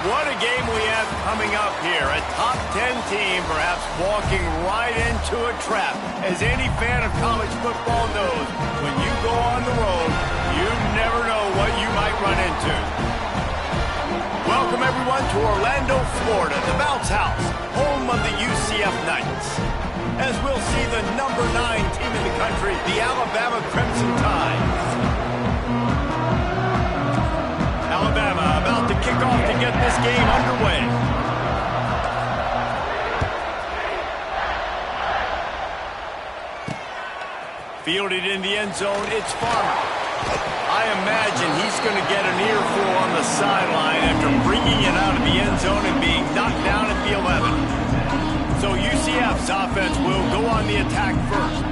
What a game we have coming up here. A top 10 team perhaps walking right into a trap. As any fan of college football knows, when you go on the road, you never know what you might run into. Welcome everyone to Orlando, Florida, the Bounce House, home of the UCF Knights. As we'll see the number 9 team in the country, the Alabama Crimson Tide. Alabama about to kick off to get this game underway. Fielded in the end zone, it's Farmer. I imagine he's going to get an earful on the sideline after bringing it out of the end zone and being knocked down at the 11. So UCF's offense will go on the attack first.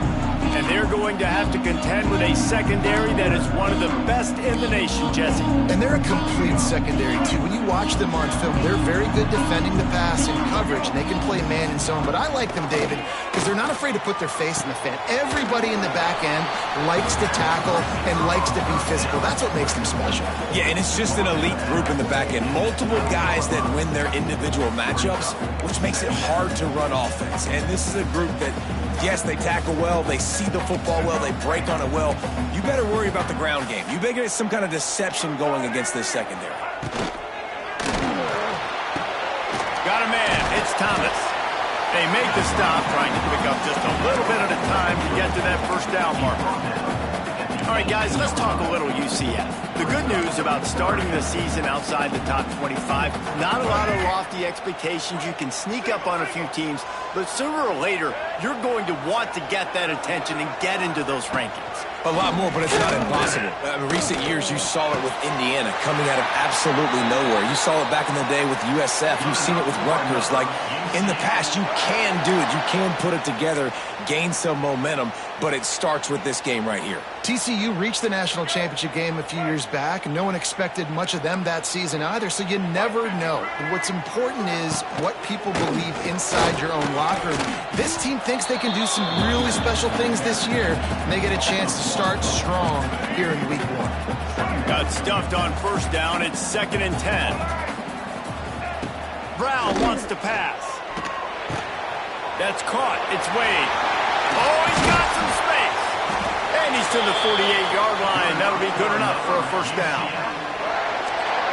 And they're going to have to contend with a secondary that is one of the best in the nation, Jesse. And they're a complete secondary, too. When you watch them on film, they're very good defending the pass and coverage, and they can play man and zone. But I like them, David, because they're not afraid to put their face in the fan. Everybody in the back end likes to tackle and likes to be physical. That's what makes them special. Yeah, and it's just an elite group in the back end. Multiple guys that win their individual matchups, which makes it hard to run offense. And this is a group that, yes, they tackle well, they see the football well, they break on it well. You better worry about the ground game. You better get some kind of deception going against this secondary. Got a man. It's Thomas. They make the stop, trying to pick up just a little bit at a time to get to that first down marker. All right, guys, let's talk a little UCF. The good news about starting the season outside the top 25, not a lot of lofty expectations. You can sneak up on a few teams, but sooner or later, you're going to want to get that attention and get into those rankings. A lot more, but it's not impossible. In recent years, you saw it with Indiana coming out of absolutely nowhere. You saw it back in the day with USF. You've seen it with Rutgers. Like, in the past, you can do it. You can put it together, gain some momentum, but it starts with this game right here. TCU reached the national championship game a few years back, and no one expected much of them that season either, so you never know. And what's important is what people believe inside your own locker room. This team thinks they can do some really special things this year, and they get a chance to start strong here in week 1. Got stuffed on first down. It's 2nd and 10. Brown wants to pass. That's caught. It's Wade. Oh, he's got some space. And he's to the 48-yard line. That'll be good enough for a first down.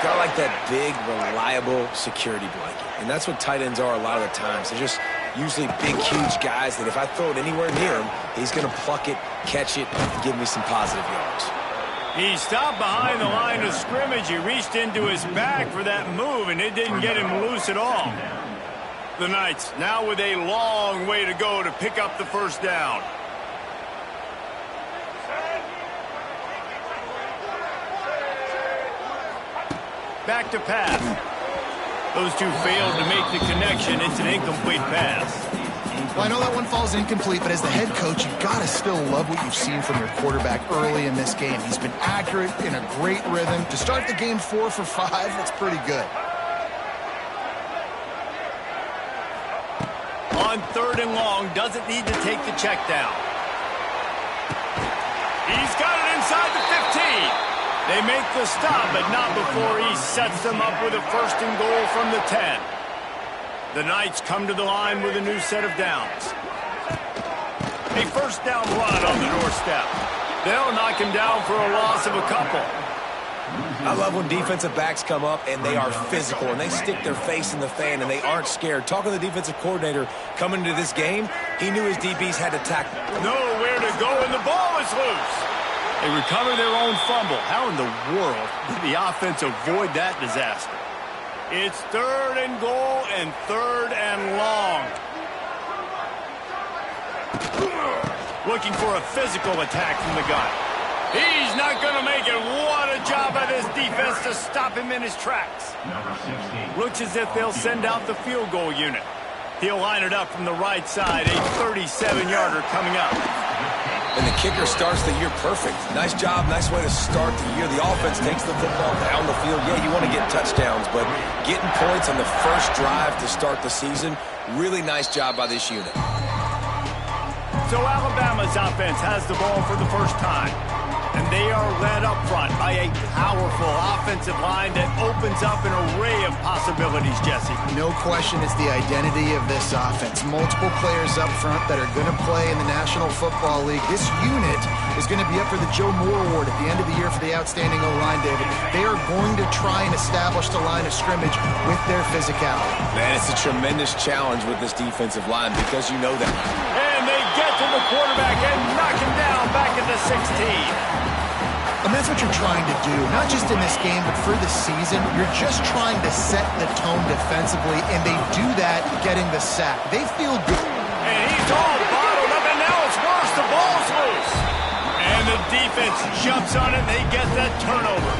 Got like that big, reliable security blanket. And that's what tight ends are a lot of the times. They're just usually big, huge guys that if I throw it anywhere near him, he's going to pluck it, catch it, and give me some positive yards. He stopped behind the line of scrimmage. He reached into his bag for that move, and it didn't get him loose at all. The Knights now with a long way to go to pick up the first down. Back to pass. Those two failed to make the connection. It's an incomplete pass. Well, I know that one falls incomplete, but as the head coach, you've got to still love what you've seen from your quarterback early in this game. He's been accurate, in a great rhythm. To start the game 4 for 5, that's pretty good. On 3rd and long, doesn't need to take the check down. He's got it inside the 15. They make the stop, but not before he sets them up with a 1st and goal from the 10. The Knights come to the line with a new set of downs. A first down run on the doorstep. They'll knock him down for a loss of a couple. I love when defensive backs come up and they are physical and they stick their face in the fan and they aren't scared. Talking to the defensive coordinator coming into this game, he knew his DBs had to tackle. Nowhere to go, and the ball is loose. They recover their own fumble. How in the world did the offense avoid that disaster? It's 3rd and goal and 3rd and long. Looking for a physical attack from the gun. He's not going to make it. What a job by this defense to stop him in his tracks. Looks as if they'll send out the field goal unit. He'll line it up from the right side. A 37-yarder coming up. And the kicker starts the year perfect. Nice job, nice way to start the year. The offense takes the football down the field. Yeah, you want to get touchdowns, but getting points on the first drive to start the season, really nice job by this unit. So Alabama's offense has the ball for the first time. And they are led up front by a powerful offensive line that opens up an array of possibilities, Jesse. No question it's the identity of this offense. Multiple players up front that are going to play in the National Football League. This unit is going to be up for the Joe Moore Award at the end of the year for the outstanding O-line, David. They are going to try and establish the line of scrimmage with their physicality. Man, it's a tremendous challenge with this defensive line because you know that. And they get to the quarterback and knock him down back at the 16. And that's what you're trying to do, not just in this game, but for the season. You're just trying to set the tone defensively, and they do that getting the sack. They feel good. And he's all bottled up, and now it's worse. The ball's loose. And the defense jumps on it, and they get that turnover.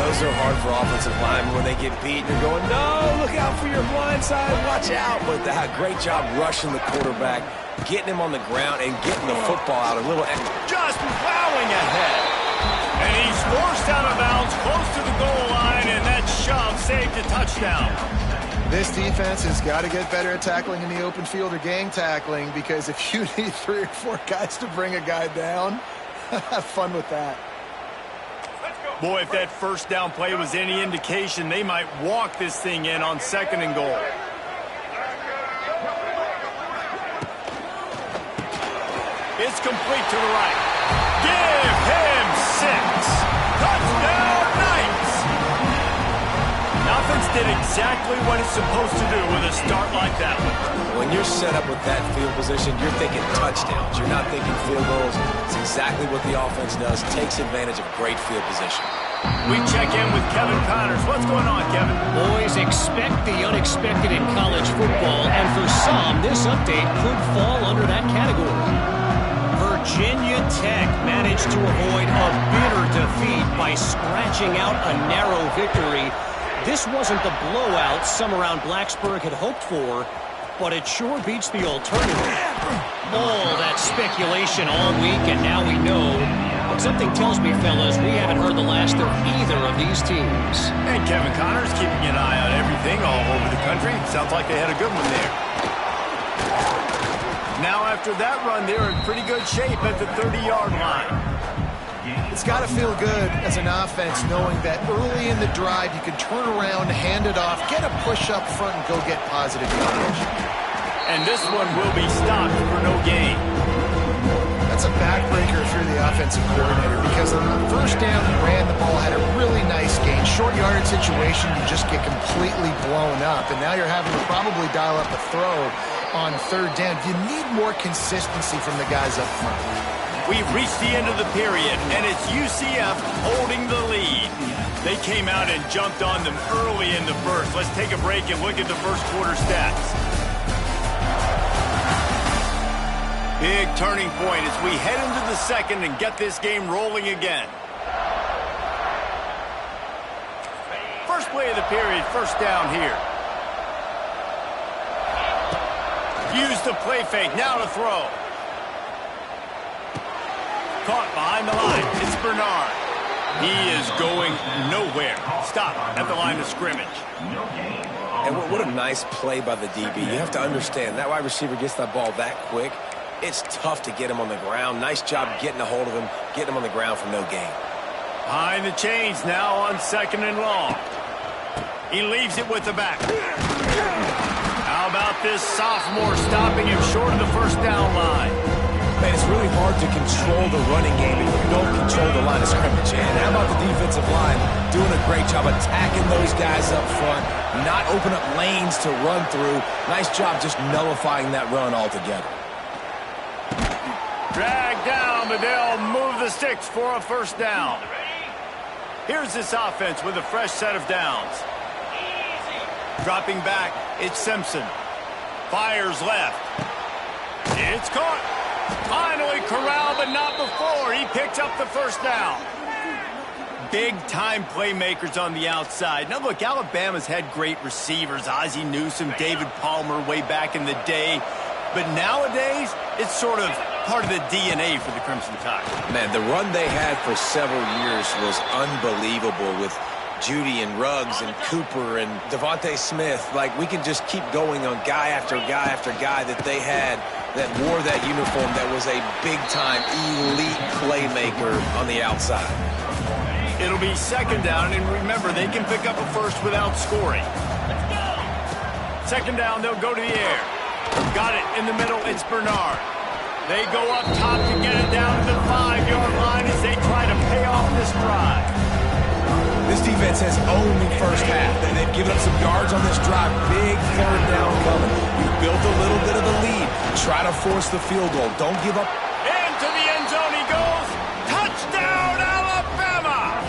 Those are hard for offensive linemen when they get beat. You're going, no, look out for your blind side, watch out. But great job rushing the quarterback, getting him on the ground, and getting the football out a little. Just plowing ahead. And he's forced out of bounds close to the goal line, and that shove saved a touchdown. This defense has got to get better at tackling in the open field or gang tackling, because if you need 3 or 4 guys to bring a guy down, have fun with that. Boy, if that first down play was any indication, they might walk this thing in on 2nd and goal. It's complete to the right. Give him 6. Touchdown, Knights! Offense did exactly what it's supposed to do with a start like that one. When you're set up with that field position, you're thinking touchdowns. You're not thinking field goals. It's exactly what the offense does. Takes advantage of great field position. We check in with Kevin Connors. What's going on, Kevin? Boys, expect the unexpected in college football, and for some, this update could fall under that category. Virginia Tech managed to avoid a bitter defeat by scratching out a narrow victory. This wasn't the blowout some around Blacksburg had hoped for, but it sure beats the alternative. All that speculation all week, and now we know. But something tells me, fellas, we haven't heard the last of either of these teams. And Kevin Connors keeping an eye on everything all over the country. Sounds like they had a good one there. Now after that run, they're in pretty good shape at the 30-yard line. It's got to feel good as an offense knowing that early in the drive you can turn around, hand it off, get a push up front, and go get positive yardage. And this one will be stopped for no gain. That's a backbreaker through the offensive coordinator, because on the first down he ran the ball, had a really nice gain. Short yardage situation, you just get completely blown up, and now you're having to probably dial up a throw on 3rd down. You need more consistency from the guys up front. We've reached the end of the period, and it's UCF holding the lead. They came out and jumped on them early in the first. Let's take a break and look at the first quarter stats. Big turning point as we head into the second and get this game rolling again. First play of the period, first down here. Use the play fake, now to throw. Caught behind the line. It's Bernard. He is going nowhere. Stop at the line of scrimmage. And what a nice play by the DB. You have to understand, that wide receiver gets that ball that quick. It's tough to get him on the ground. Nice job getting a hold of him, getting him on the ground for no gain. Behind the chains now on 2nd and long. He leaves it with the back. How about this sophomore stopping him short of the first down line? Man, it's really hard to control the running game if you don't control the line of scrimmage. And how about the defensive line doing a great job attacking those guys up front, not open up lanes to run through. Nice job just nullifying that run altogether. Drag down, but they'll move the sticks for a first down. Here's this offense with a fresh set of downs. Dropping back, it's Simpson. Fires left. It's caught. Finally corralled, but not before. He picked up the first down. Big-time playmakers on the outside. Now, look, Alabama's had great receivers. Ozzie Newsome, David Palmer way back in the day. But nowadays, it's sort of part of the DNA for the Crimson Tide. Man, the run they had for several years was unbelievable with Judy and Ruggs and Cooper and Devontae Smith. Like, we can just keep going on guy after guy after guy that they had that wore that uniform that was a big-time elite playmaker on the outside. It'll be second down, and remember, they can pick up a first without scoring. Second down, they'll go to the air. Got it in the middle, it's Bernard. They go up top to get it down to the 5-yard line as they try to pay off this drive. This defense has owned the first half. They've given up some yards on this drive. Big third down coming. You've built a little bit of a lead. Try to force the field goal. Don't give up. Into the end zone he goes. Touchdown, Alabama!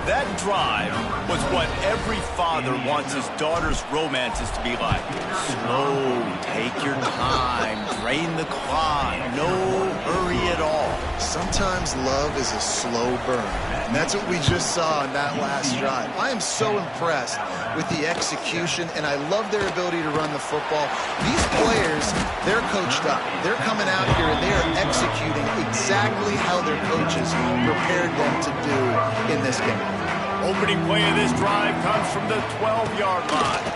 That drive was what every father wants his daughter's romances to be like. Slow, take your time, drain the clock, no hurry at all. Sometimes love is a slow burn, and that's what we just saw in that last drive. I am so impressed with the execution, and I love their ability to run the football. These players, they're coached up. They're coming out here, and they are executing exactly how their coaches prepared them to do in this game. Opening play of this drive comes from the 12-yard line.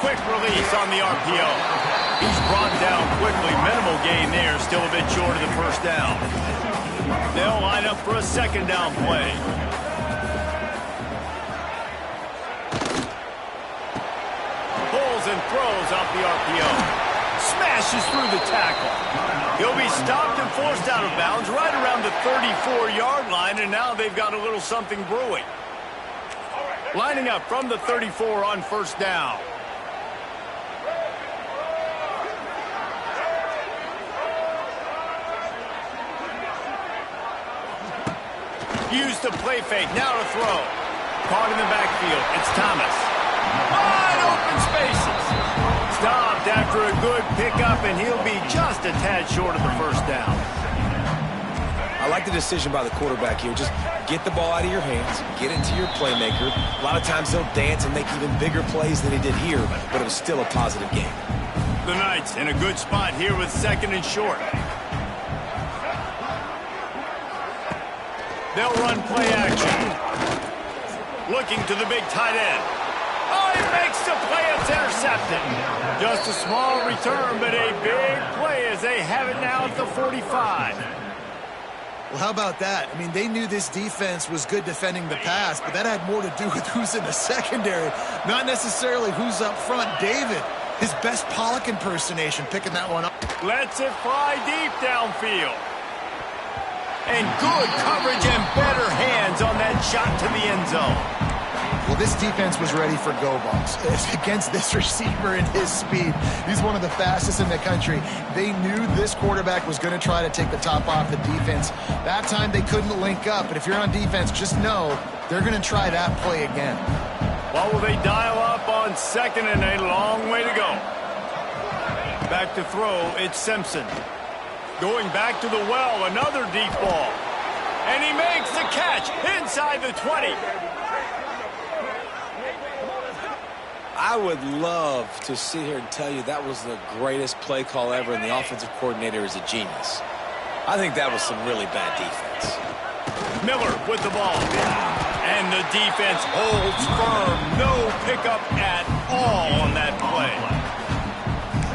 Quick release on the RPO. He's brought down quickly. Minimal gain there, still a bit short of the first down. They'll line up for a second down play. Pulls and throws off the RPO. Smashes through the tackle. He'll be stopped and forced out of bounds right around the 34-yard line, and now they've got a little something brewing. Lining up from the 34 on first down. Use the play fake, now to throw. Caught in the backfield, it's Thomas. Wide open spaces. Stopped after a good pickup, and he'll be just a tad short of the first down. I like the decision by the quarterback here. Just get the ball out of your hands, get it to your playmaker. A lot of times he'll dance and make even bigger plays than he did here, but it was still a positive game. The Knights in a good spot here with second and short. They'll run play action. Looking to the big tight end. Oh, he makes the play. It's intercepted. Just a small return, but a big play as they have it now at the 45. Well, how about that? I mean, they knew this defense was good defending the pass, but that had more to do with who's in the secondary, not necessarily who's up front. David, his best Pollock impersonation, picking that one up. Lets it fly deep downfield. And good coverage and better hands on that shot to the end zone. Well, this defense was ready for go balls against this receiver and his speed. He's one of the fastest in the country. They knew this quarterback was going to try to take the top off the defense. That time they couldn't link up, but if you're on defense, just know they're going to try that play again. Well, will they dial up on second and a long way to go? Back to throw, it's Simpson. Going back to the well, another deep ball. And he makes the catch inside the 20. I would love to sit here and tell you that was the greatest play call ever, and the offensive coordinator is a genius. I think that was some really bad defense. Miller with the ball. And the defense holds firm. No pickup at all on that play.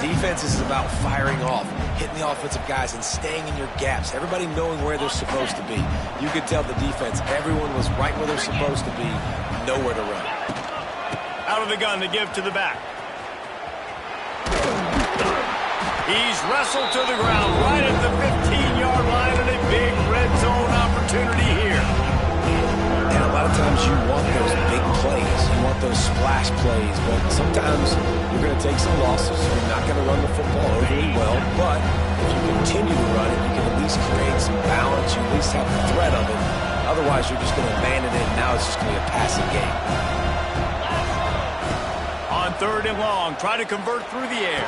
Defense is about firing off, hitting the offensive guys and staying in your gaps. Everybody knowing where they're supposed to be. You could tell the defense, everyone was right where they're supposed to be, nowhere to run. Out of the gun to give to the back. He's wrestled to the ground right at the 15-yard line, and a big red zone opportunity here. And a lot of times you want those big plays. You want those splash plays, but sometimes you're going to take some losses. You're not going to run the football overly well, but if you continue to run it, you can at least create some balance. You at least have the threat of it. Otherwise, you're just going to abandon it, and now it's just going to be a passing game. On third and long, try to convert through the air.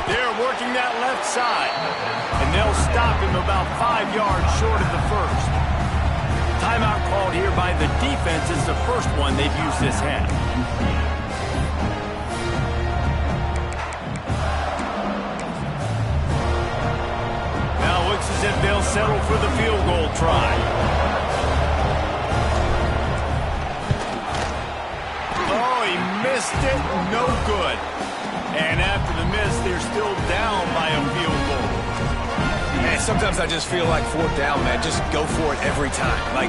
They're working that left side, and they'll stop him about 5 yards short of the first. Timeout called here by the defense is the first one they've used this half. Now looks as if they'll settle for the field goal try. Missed it, no good. And after the miss, they're still down by a field goal. Man, sometimes I just feel like fourth down, man. Just go for it every time. Like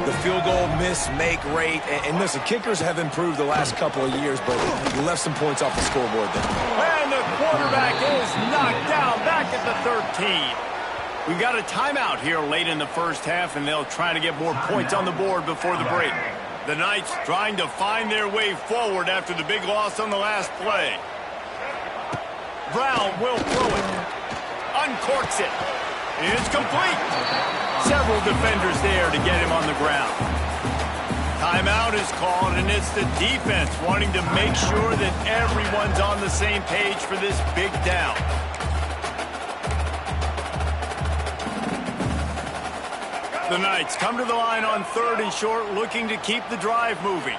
the field goal, miss, make, rate. And listen, kickers have improved the last couple of years, but you left some points off the scoreboard there. And the quarterback is knocked down back at the 13. We've got a timeout here late in the first half, and they'll try to get more points on the board before the break. The Knights trying to find their way forward after the big loss on the last play. Brown will throw it. Uncorks it. It's complete. Several defenders there to get him on the ground. Timeout is called, and it's the defense wanting to make sure that everyone's on the same page for this big down. The Knights come to the line on 3rd and short, looking to keep the drive moving.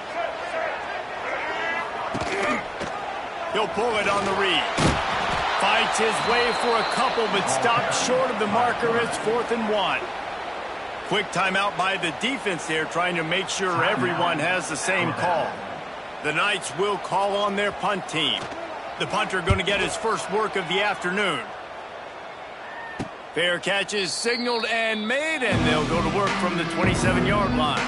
He'll pull it on the read. Fights his way for a couple, but stops short of the marker. It's 4th and 1. Quick timeout by the defense there, trying to make sure everyone has the same call. The Knights will call on their punt team. The punter going to get his first work of the afternoon. Fair catch is signaled and made, and they'll go to work from the 27-yard line.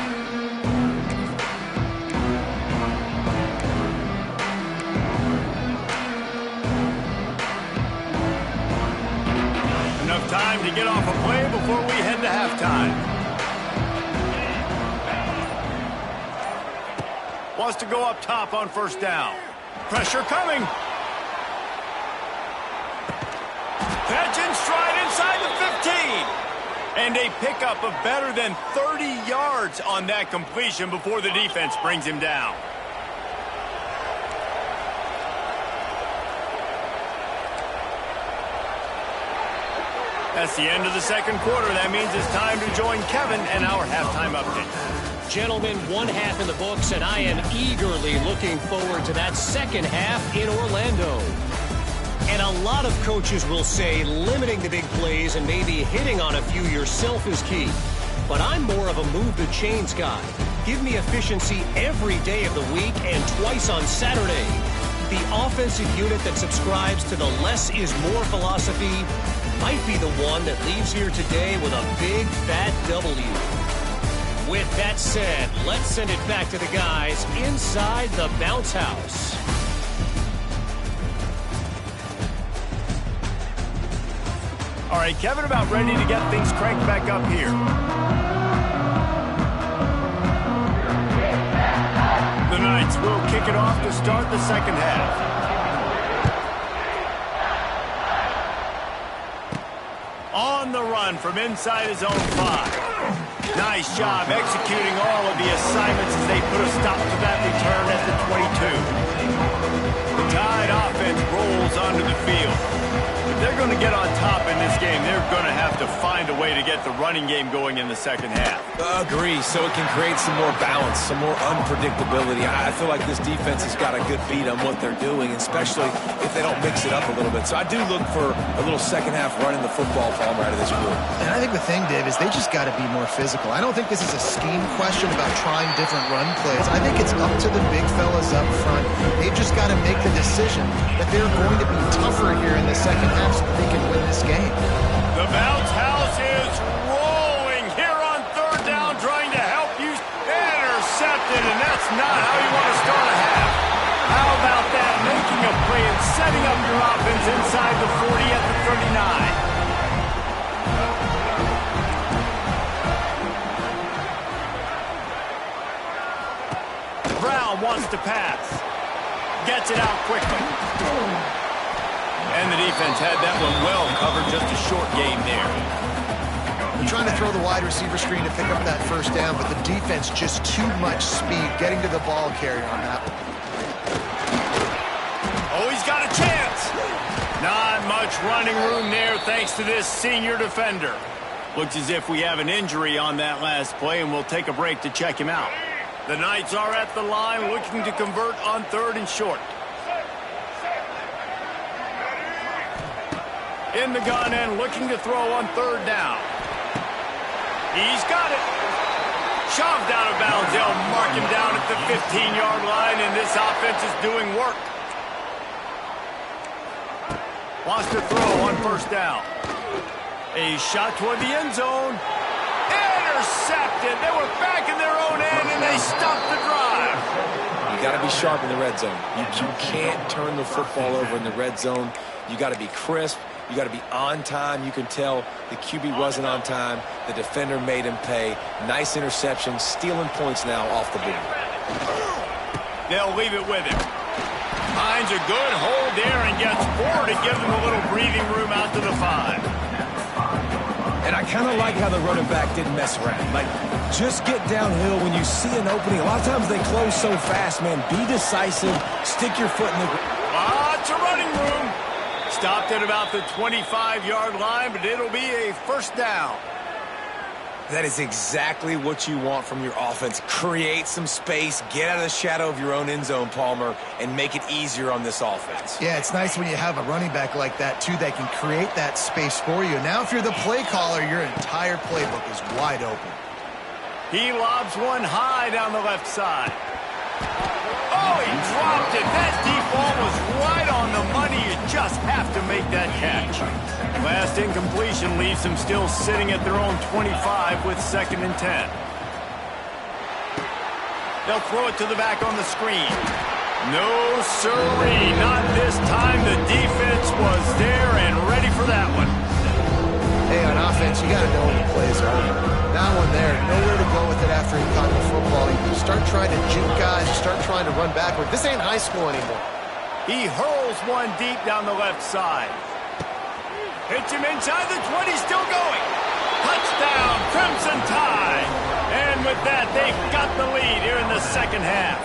Enough time to get off a play before we head to halftime. Wants to go up top on 1st down. Pressure coming. Catch in stride inside the 15. And a pickup of better than 30 yards on that completion before the defense brings him down. That's the end of the second quarter. That means it's time to join Kevin and our halftime update. Gentlemen, one half in the books, and I am eagerly looking forward to that second half in Orlando. And a lot of coaches will say limiting the big plays and maybe hitting on a few yourself is key. But I'm more of a move the chains guy. Give me efficiency every day of the week and twice on Saturday. The offensive unit that subscribes to the less is more philosophy might be the one that leaves here today with a big fat W. With that said, let's send it back to the guys inside the bounce house. All right, Kevin, about ready to get things cranked back up here. The Knights will kick it off to start the second half. On the run from inside his own 5. Nice job executing all of the assignments as they put a stop to that return at the 22. The Tide offense rolls onto the field. If they're going to get on top in this game, they're going to have to find a way to get the running game going in the second half. Agree, so it can create some more balance, some more unpredictability. I feel like this defense has got a good beat on what they're doing, especially if they don't mix it up a little bit. So I do look for a little second half running the football ball right of this group. And I think the thing, Dave, is they just got to be more physical. I don't think this is a scheme question about trying different run plays. I think it's up to the big fellas up front. They've just got to make the decision that they're going to be tougher here in the second half so that they can win this game. The bounce house is rolling here on 3rd down, trying to help you. Intercepted, and that's not how you want to start a half. How about that? Making a play and setting up your offense inside the 40 at the 39. Brown wants to pass. Gets it out quickly. And the defense had that one well covered. Just a short game there. They're trying to throw the wide receiver screen to pick up that 1st down, but the defense just too much speed getting to the ball carrier on that one. Oh, he's got a chance. Not much running room there thanks to this senior defender. Looks as if we have an injury on that last play, and we'll take a break to check him out. The Knights are at the line looking to convert on 3rd and short. In the gun and looking to throw on 3rd down. He's got it. Shoved out of bounds. They'll mark him down at the 15-yard line, and this offense is doing work. Wants to throw on first down. A shot toward the end zone. Intercepted. They were back in their own end, and they stopped the drive. You got to be sharp in the red zone. You can't turn the football over in the red zone. You got to be crisp. You got to be on time. You can tell the QB wasn't on time. The defender made him pay. Nice interception, stealing points now off the board. They'll leave it with him. Finds a good hold there and gets 4 to give them a little breathing room out to the 5. And I kind of like how the running back didn't mess around. Like, just get downhill when you see an opening. A lot of times they close so fast, man. Be decisive. Stick your foot in the... Lots of running room. Stopped at about the 25-yard line, but it'll be a first down. That is exactly what you want from your offense. Create some space, get out of the shadow of your own end zone, Palmer, and make it easier on this offense. Yeah, it's nice when you have a running back like that, too, that can create that space for you. Now, if you're the play caller, your entire playbook is wide open. He lobs one high down the left side. Oh, he dropped it. That deep ball was right on the money. You just have to make that catch. Last incompletion leaves them still sitting at their own 25 with 2nd and 10. They'll throw it to the back on the screen. No, sirree, not this time. The defense was there and ready for that one. Hey, on offense, you got to know when the plays are over. That one there, nowhere to go with it after he caught the football. You start trying to juke guys, you start trying to run backward. This ain't high school anymore. He hurls one deep down the left side. Hits him inside the 20, still going. Touchdown, Crimson Tide. And with that, they've got the lead here in the second half.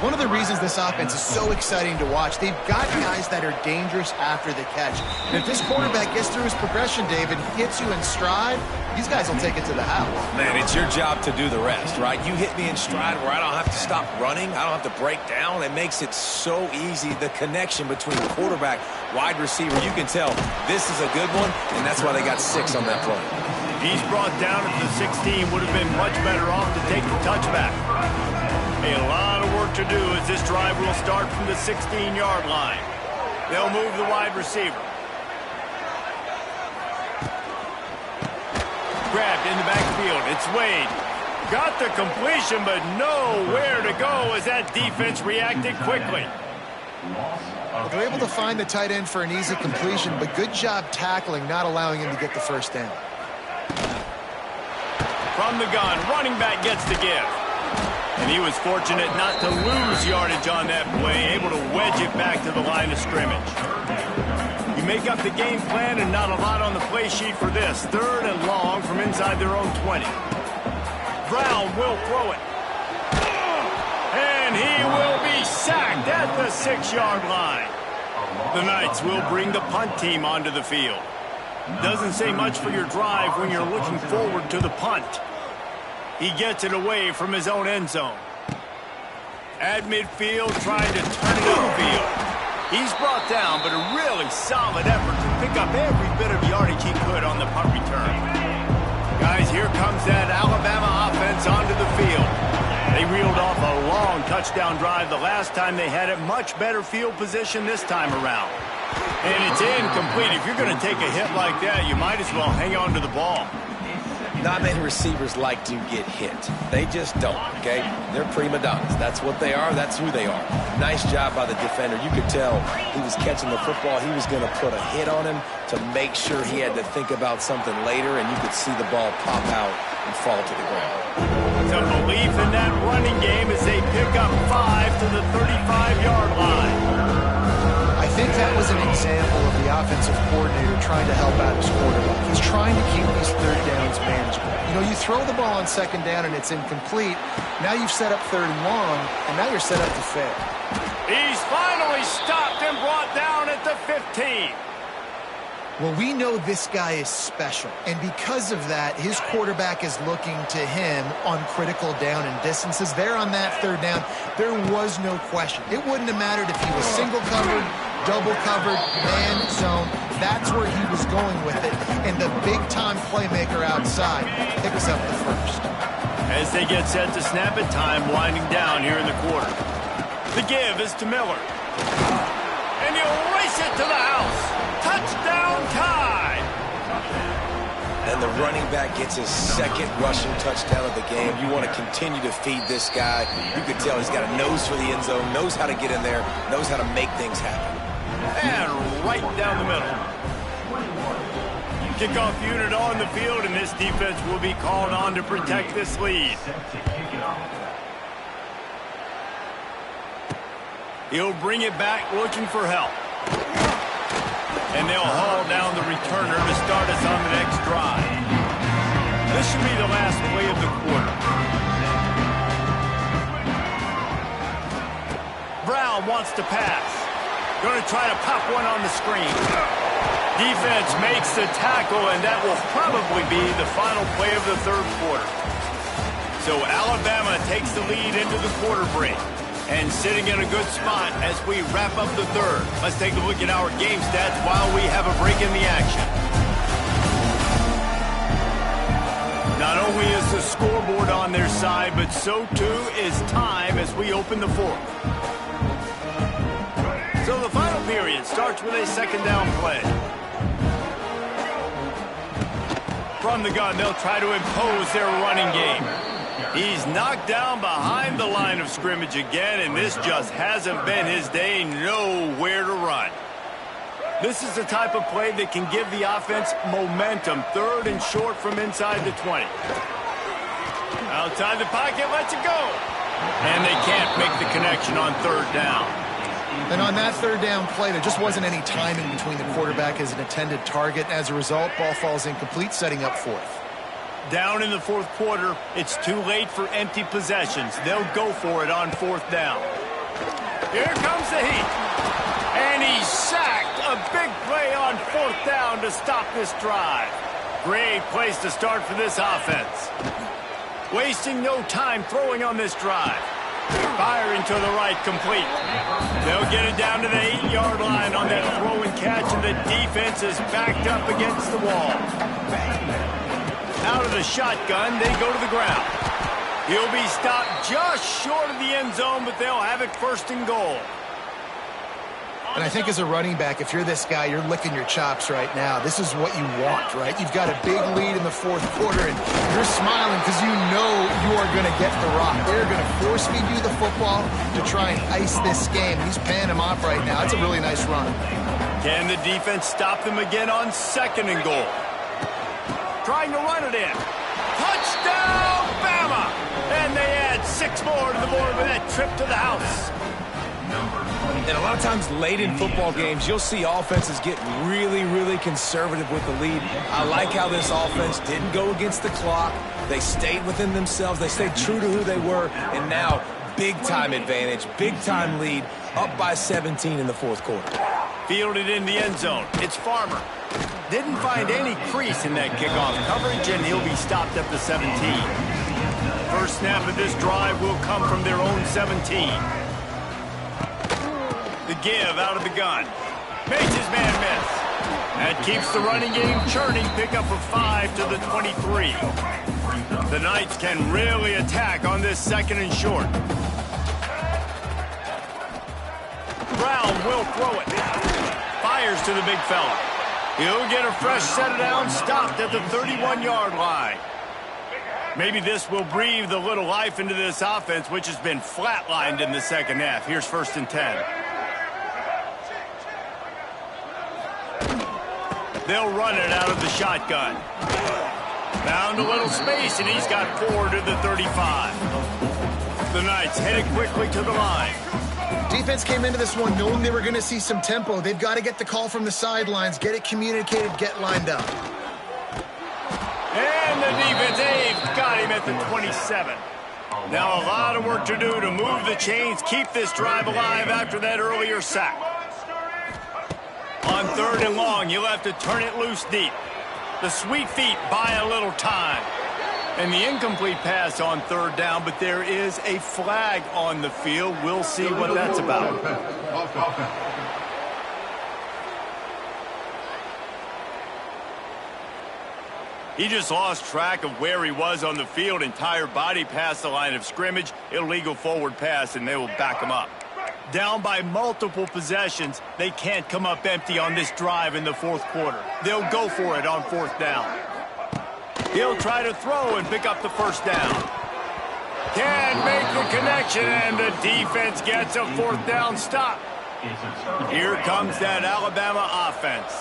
One of the reasons this offense is so exciting to watch, they've got guys that are dangerous after the catch. And if this quarterback gets through his progression, David, hits you in stride, these guys will take it to the house. Man, it's your job to do the rest, right? You hit me in stride where I don't have to stop running. I don't have to break down. It makes it so easy. The connection between the quarterback, wide receiver, you can tell this is a good one, and that's why they got 6 on that play. He's brought down at the 16. Would have been much better off to take the touchback. A lot of work to do as this drive will start from the 16-yard line. They'll move the wide receiver. Grabbed in the backfield. It's Wade. Got the completion, but nowhere to go as that defense reacted quickly. Well, they're able to find the tight end for an easy completion, but good job tackling, not allowing him to get the first down. From the gun, running back gets the give. And he was fortunate not to lose yardage on that play, able to wedge it back to the line of scrimmage. You make up the game plan and not a lot on the play sheet for this. 3rd and long from inside their own 20. Brown will throw it. And he will be sacked at the 6-yard line. The Knights will bring the punt team onto the field. Doesn't say much for your drive when you're looking forward to the punt. He gets it away from his own end zone. At midfield, trying to turn it upfield. He's brought down, but a really solid effort to pick up every bit of yardage he could on the punt return. Guys, here comes that Alabama offense onto the field. They reeled off a long touchdown drive the last time they had it. Much better field position this time around. And it's incomplete. If you're going to take a hit like that, you might as well hang on to the ball. Not many receivers like to get hit. They just don't, okay? They're prima donnas. That's what they are. That's who they are. Nice job by the defender. You could tell he was catching the football. He was going to put a hit on him to make sure he had to think about something later, and you could see the ball pop out and fall to the ground. Some belief in that running game as they pick up 5 to the 35-yard line. I think that was an example of the offensive coordinator trying to help out his quarterback. He's trying to keep these 3rd downs manageable. You know, you throw the ball on 2nd down and it's incomplete. Now you've set up 3rd and long, and now you're set up to fail. He's finally stopped and brought down at the 15. Well, we know this guy is special, and because of that, his quarterback is looking to him on critical down and distances. There on that 3rd down, there was no question. It wouldn't have mattered if he was single covered, double covered, man zone. That's where he was going with it, and the big-time playmaker outside picks up the first. As they get set to snap it, time winding down here in the quarter. The give is to Miller. And he'll race it to the house. Touchdown tie. And the running back gets his second rushing touchdown of the game. You want to continue to feed this guy. You can tell he's got a nose for the end zone, knows how to get in there, knows how to make things happen. And right down the middle. Kickoff unit on the field, and this defense will be called on to protect this lead. He'll bring it back looking for help. And they'll haul down the returner to start us on the next drive. This should be the last play of the quarter. Brown wants to pass. Going to try to pop one on the screen. Defense makes the tackle, and that will probably be the final play of the third quarter. So Alabama takes the lead into the quarter break. And sitting in a good spot as we wrap up the third. Let's take a look at our game stats while we have a break in the action. Not only is the scoreboard on their side, but so too is time as we open the fourth. So the final period starts with a second down play. From the gun, they'll try to impose their running game. He's knocked down behind the line of scrimmage again, and this just hasn't been his day. Nowhere to run. This is the type of play that can give the offense momentum. Third and short from inside the 20. Outside the pocket, lets it go. And they can't make the connection on third down. And on that third down play, there just wasn't any timing between the quarterback as an intended target. As a result, ball falls incomplete, setting up fourth. Down in the fourth quarter, it's too late for empty possessions. They'll go for it on fourth down. Here comes the heat. And he's sacked. A big play on fourth down to stop this drive. Great place to start for this offense. Wasting no time throwing on this drive. Firing to the right, complete. They'll get it down to the 8-yard line on that throw and catch, and the defense is backed up against the wall. Out of the shotgun, they go to the ground. He'll be stopped just short of the end zone, but they'll have it first and goal. And I think as a running back, if you're this guy, you're licking your chops right now. This is what you want, right? You've got a big lead in the fourth quarter, and you're smiling because you know you are going to get the rock. They're going to force feed you the football to try and ice this game. He's paying him off right now. It's a really nice run. Can the defense stop them again on second and goal? Trying to run it in. Touchdown, Bama! And they add 6 more to the board with that trip to the house. And a lot of times late in football games, you'll see offenses get really, really conservative with the lead. I like how this offense didn't go against the clock. They stayed within themselves. They stayed true to who they were. And now, big-time advantage, big-time lead, up by 17 in the fourth quarter. Fielded in the end zone. It's Farmer. Didn't find any crease in that kickoff coverage, and he'll be stopped at the 17. First snap of this drive will come from their own 17. The give out of the gun. Makes his man miss. That keeps the running game churning. Pickup of 5 to the 23. The Knights can really attack on this second and short. Brown will throw it. Fires to the big fella. He'll get a fresh set it down, stopped at the 31-yard line. Maybe this will breathe a little life into this offense, which has been flatlined in the second half. Here's first and 10. They'll run it out of the shotgun. Found a little space, and he's got 4 to the 35. The Knights headed quickly to the line. Defense came into this one knowing they were going to see some tempo. They've got to get the call from the sidelines, get it communicated, get lined up. And the defense, they've got him at the 27. Now a lot of work to do to move the chains, keep this drive alive after that earlier sack. On third and long, you'll have to turn it loose deep. The sweet feet buy a little time. And the incomplete pass on third down, but there is a flag on the field. We'll see what that's about. He just lost track of where he was on the field. Entire body past the line of scrimmage. Illegal forward pass, and they will back him up. Down by multiple possessions. They can't come up empty on this drive in the fourth quarter. They'll go for it on fourth down. He'll try to throw and pick up the first down. Can't make the connection, and the defense gets a fourth down stop. Here comes that Alabama offense.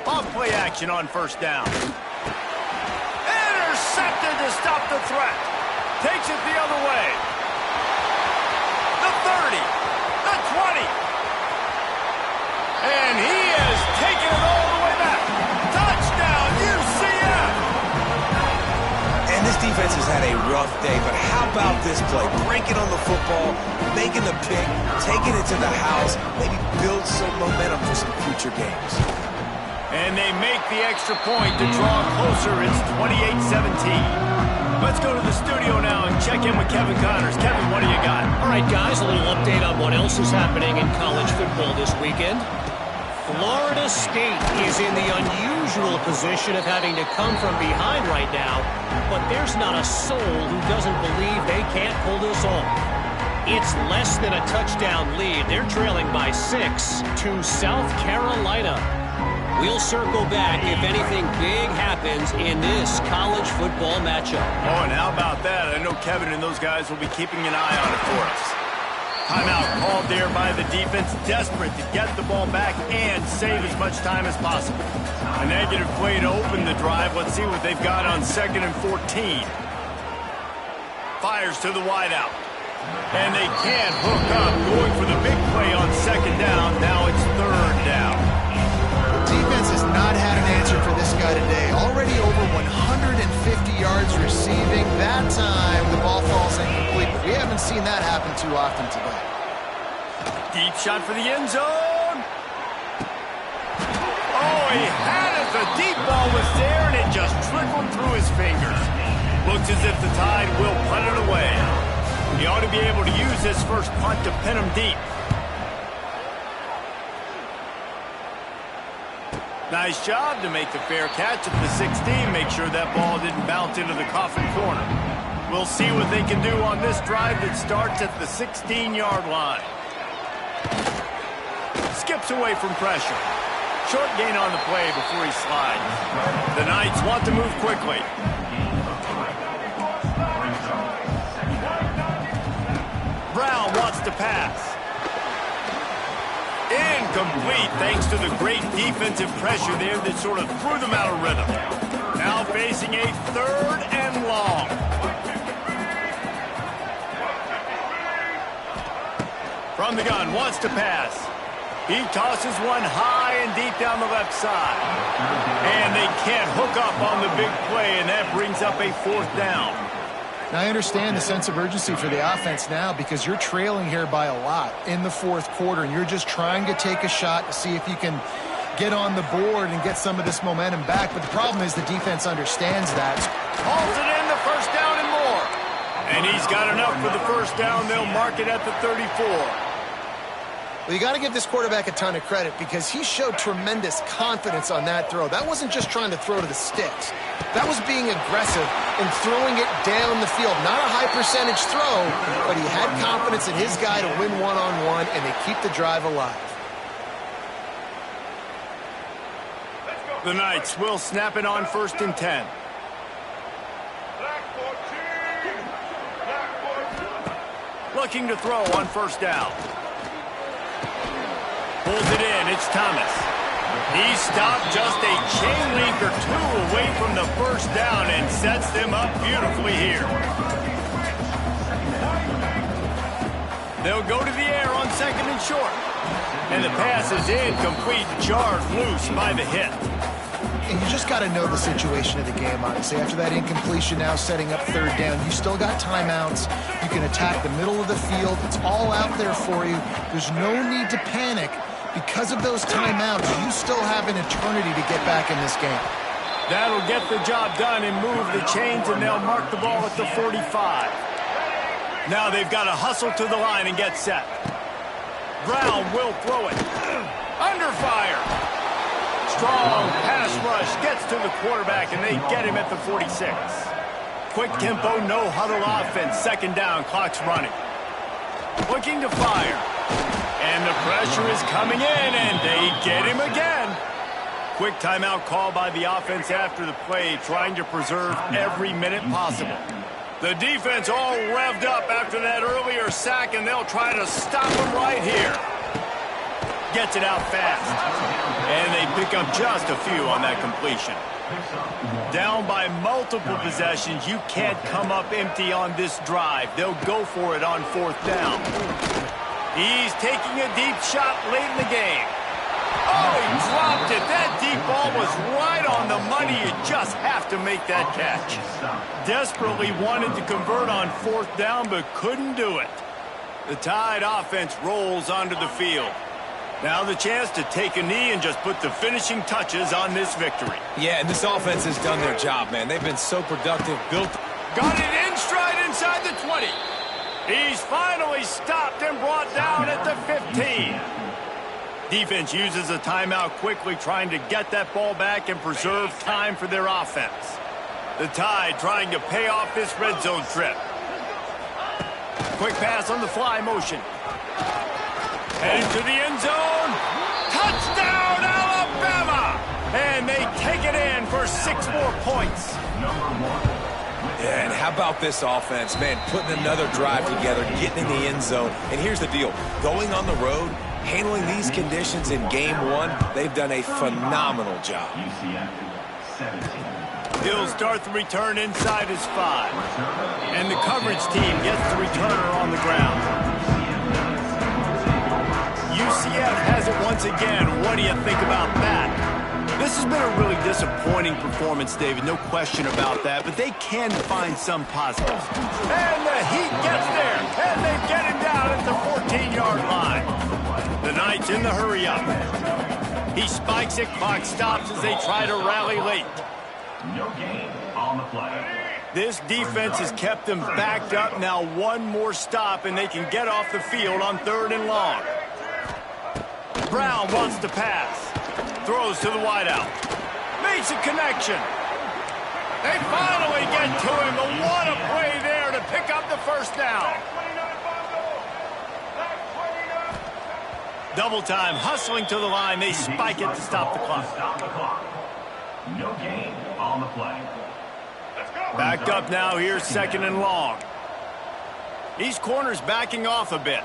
Off play action on first down. Intercepted to stop the threat. Takes it the other way. The 30. The 20. And he has taken it all the way back. Touchdown, UCF. And this defense has had a rough day, but how about this play? Breaking on the football, making the pick, taking it to the house, maybe build some momentum for some future games. And they make the extra point to draw closer. It's 28-17. Let's go to the studio now and check in with Kevin Connors. Kevin, what do you got? All right, guys, a little update on what else is happening in college football this weekend. Florida State is in the unusual position of having to come from behind right now, but there's not a soul who doesn't believe they can't pull this off. It's less than a touchdown lead. They're trailing by 6 to South Carolina. We'll circle back if anything big happens in this college football matchup. Oh, and how about that? I know Kevin and those guys will be keeping an eye on it for us. Timeout called there by the defense, desperate to get the ball back and save as much time as possible. A negative play to open the drive. Let's see what they've got on 2nd and 14. Fires to the wideout. And they can't hook up. Going for the big play on 2nd down. Now it's 3rd down. Defense has not had an answer for this guy today. Already over 150 yards receiving. That time, the ball falls incomplete. But we haven't seen that happen too often today. Deep shot for the end zone. Oh, he had it. The deep ball was there, and it just trickled through his fingers. Looks as if the Tide will punt it away. He ought to be able to use this first punt to pin him deep. Nice job to make the fair catch at the 16. Make sure that ball didn't bounce into the coffin corner. We'll see what they can do on this drive that starts at the 16-yard line. Skips away from pressure. Short gain on the play before he slides. The Knights want to move quickly. Brown wants to pass. Incomplete, thanks to the great defensive pressure there that sort of threw them out of rhythm. Now facing a 3rd and long. From the gun, wants to pass. He tosses one high and deep down the left side. And they can't hook up on the big play, and that brings up a 4th down. Now, I understand the sense of urgency for the offense now because you're trailing here by a lot in the fourth quarter, and you're just trying to take a shot to see if you can get on the board and get some of this momentum back. But the problem is the defense understands that. Hauls it in, the first down and more. And he's got enough for the first down. They'll mark it at the 34. Well, you got to give this quarterback a ton of credit because he showed tremendous confidence on that throw. That wasn't just trying to throw to the sticks. That was being aggressive and throwing it down the field. Not a high percentage throw, but he had confidence in his guy to win one-on-one, and they keep the drive alive. The Knights will snap it on 1st and 10. Looking to throw on 1st down. Pulls it in. It's Thomas. He stopped just a chain link or 2 away from the first down and sets them up beautifully here. They'll go to the air on 2nd and short. And the pass is incomplete, jarred loose by the hit. And you just got to know the situation of the game, honestly. After that incompletion, now setting up 3rd down, you still got timeouts. You can attack the middle of the field. It's all out there for you. There's no need to panic. Because of those timeouts, you still have an eternity to get back in this game. That'll get the job done and move the chains, and they'll mark the ball at the 45. Now they've got to hustle to the line and get set. Brown will throw it. Under fire. Strong pass rush gets to the quarterback, and they get him at the 46. Quick tempo, no huddle offense. Second down, clock's running. Looking to fire. And the pressure is coming in, and they get him again. Quick timeout call by the offense after the play, trying to preserve every minute possible. The defense all revved up after that earlier sack, and they'll try to stop him right here. Gets it out fast. And they pick up just a few on that completion. Down by multiple possessions, you can't come up empty on this drive. They'll go for it on fourth down. He's taking a deep shot late in the game. Oh, he dropped it. That deep ball was right on the money. You just have to make that catch. Desperately wanted to convert on fourth down, but couldn't do it. The Tide offense rolls onto the field. Now the chance to take a knee and just put the finishing touches on this victory. Yeah, and this offense has done their job, man. They've been so productive, built. Got it in stride inside the 20. He's finally stopped and brought down at the 15. Defense uses a timeout quickly, trying to get that ball back and preserve time for their offense. The Tide trying to pay off this red zone trip. Quick pass on the fly motion. Heading to the end zone. Touchdown, Alabama! And they take it in for 6 more points. Yeah, and how about this offense, man, putting another drive together, getting in the end zone. And here's the deal. Going on the road, handling these conditions in game 1, they've done a phenomenal job. UCF 17. He'll start the return inside his 5. And the coverage team gets the returner on the ground. UCF has it once again. What do you think about that? This has been a really disappointing performance, David. No question about that. But they can find some positives. And the Heat gets there. And they get him down at the 14-yard line. The Knights in the hurry-up. He spikes it. Clock stops as they try to rally late. No gain on the play. This defense has kept them backed up. Now one more stop, and they can get off the field on 3rd and long. Brown wants to pass. Throws to the wideout. Makes a connection. They finally get to him. But what a play there to pick up the first down. Double time, hustling to the line. They spike it to stop the clock. No gain on the play. Backed up now here, 2nd and long. These corners backing off a bit.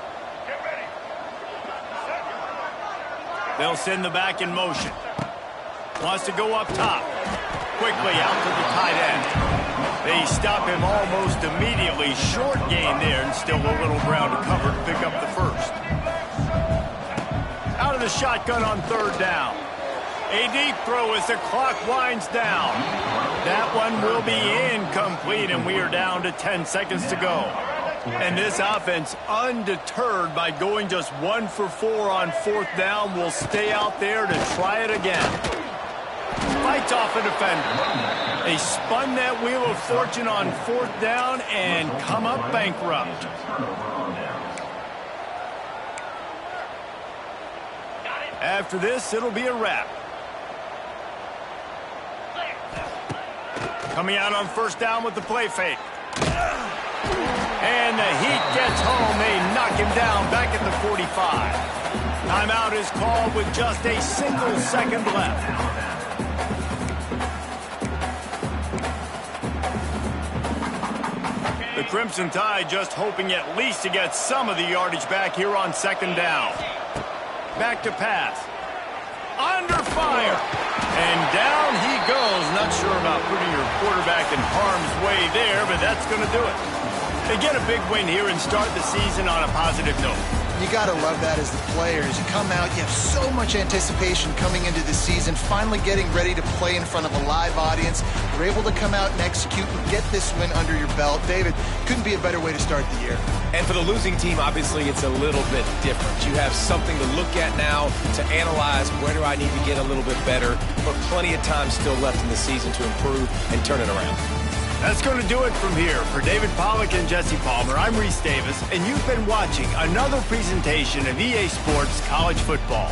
They'll send the back in motion. Wants to go up top. Quickly out to the tight end. They stop him almost immediately. Short gain there, and still a little ground to cover to pick up the first. Out of the shotgun on 3rd down. A deep throw as the clock winds down. That one will be incomplete, and we are down to 10 seconds to go. And this offense, undeterred by going just 1 for 4 on 4th down, will stay out there to try it again. Fights off a defender. They spun that wheel of fortune on 4th down and come up bankrupt. After this, it'll be a wrap. Coming out on 1st down with the play fake. And the Heat gets home. They knock him down back at the 45. Timeout is called with just a single second left. The Crimson Tide just hoping at least to get some of the yardage back here on 2nd down. Back to pass. Under fire. And down he goes. Not sure about putting your quarterback in harm's way there, but that's going to do it. They get a big win here and start the season on a positive note. You got to love that as the players. You come out, you have so much anticipation coming into the season, finally getting ready to play in front of a live audience. You're able to come out and execute and get this win under your belt. David, couldn't be a better way to start the year. And for the losing team, obviously, it's a little bit different. You have something to look at now to analyze where do I need to get a little bit better, but plenty of time still left in the season to improve and turn it around. That's going to do it from here. For David Pollack and Jesse Palmer, I'm Reese Davis, and you've been watching another presentation of EA Sports College Football.